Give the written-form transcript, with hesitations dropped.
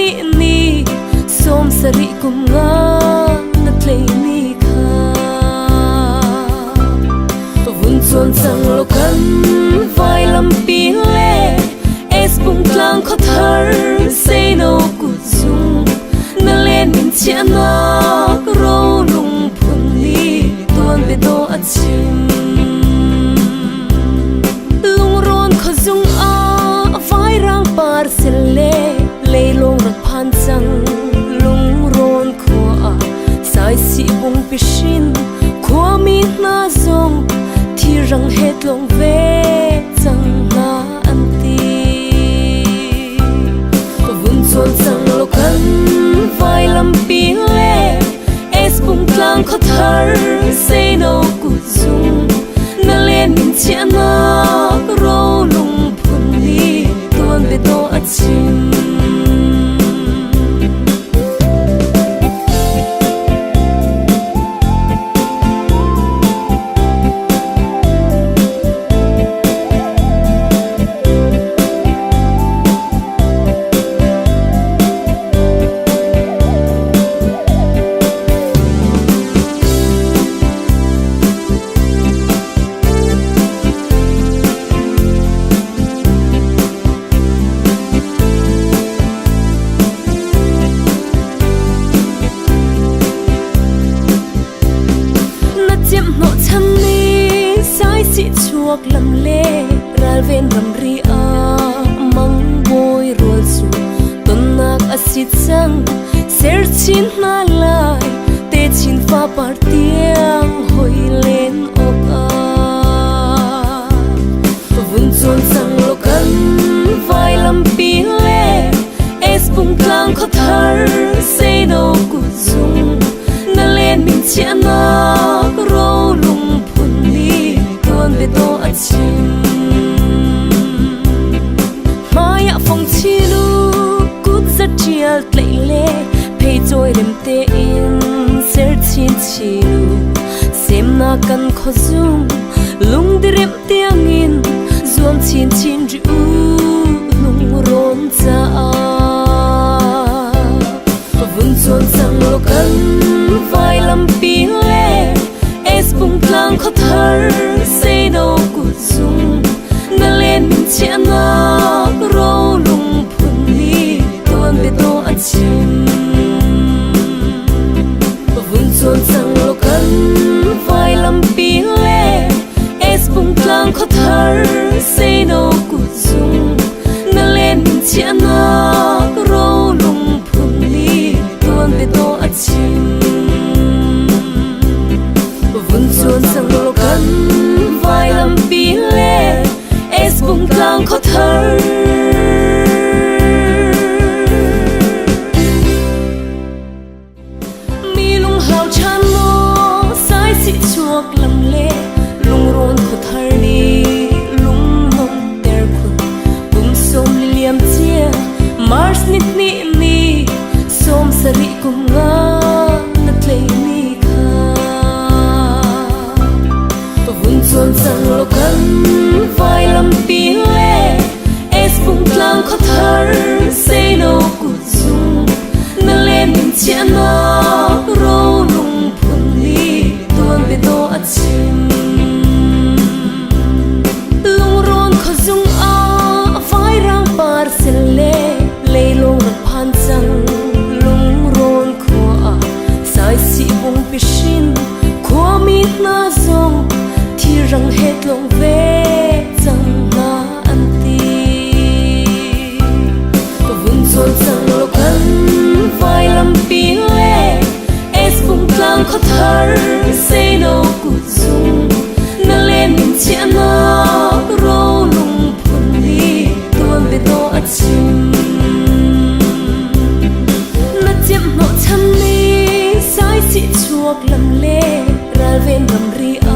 ni ni som sari kum nga na tlei ni kha vun chon chang lo kan vai lam pi le es bung tlang kho thar say no ku chung na len min chia na ro lung phun ni ton be do a chim lung ron kho zung a vai rang par sel le leilong rak phan chang lung ron kho a sai si bung pishin khwa mi na zong thi rang het long ve chang na an ti vun chon chang lo kan vai lam pi le es bung tlang kho thar say no ku chung na len min chia na ro lung phun ni ton be do a chim chuak lam le ral ven ram ri a mang boy rol su ton nak asit sang ser chin na lai te chin fa par tiang hoi len ok a vun chon sang lo kan vai lam pi le es bung tlang kho thar say no ku chung na len min chia na ro lung phun ni ton be do a chim maya phong chi lu kut za chial tlei le phei choi rem te in ser chin chi lu sem na kan kho zum lung direm tiang in zuam chin chin ri u lung ron cha a vun chon chang lo kan vai lam pi le es bung tlang kho thar say no ku chung na len min chia na ro lung phun ni ton be do a chim vun chon chang lo kan vai lam pi le es bung tlang kho thar say no ku chung na len min chia na ro lung phun ni ton be do a chim vun chon chang lo kan vai lam pi le es bung tlang kho thar mi lung hau chan lo sai si chuak lam le lung ron kho thar ni lung mong ter khun bum som li liam chia mars nit ni ni som sari kum nga na tlei ni chon chang lo kan vai lam pi le es bung tlang kho thar say no ku chung na len min chia na ro lung phun ni ton be do a chim lung ron kho zung a vai rang par sel le leilong rak phan chang lung ron kho a sai si bung pishin khwa mi na zong rang het long ve chang na an ti vun chon chang lo kan vai lam pi le es bung tlang kho thar say no ku chung na len min chia na ro lung phun ni ton be do a chim na chem no cham ni sai si chuak lam le ral ven ram ri a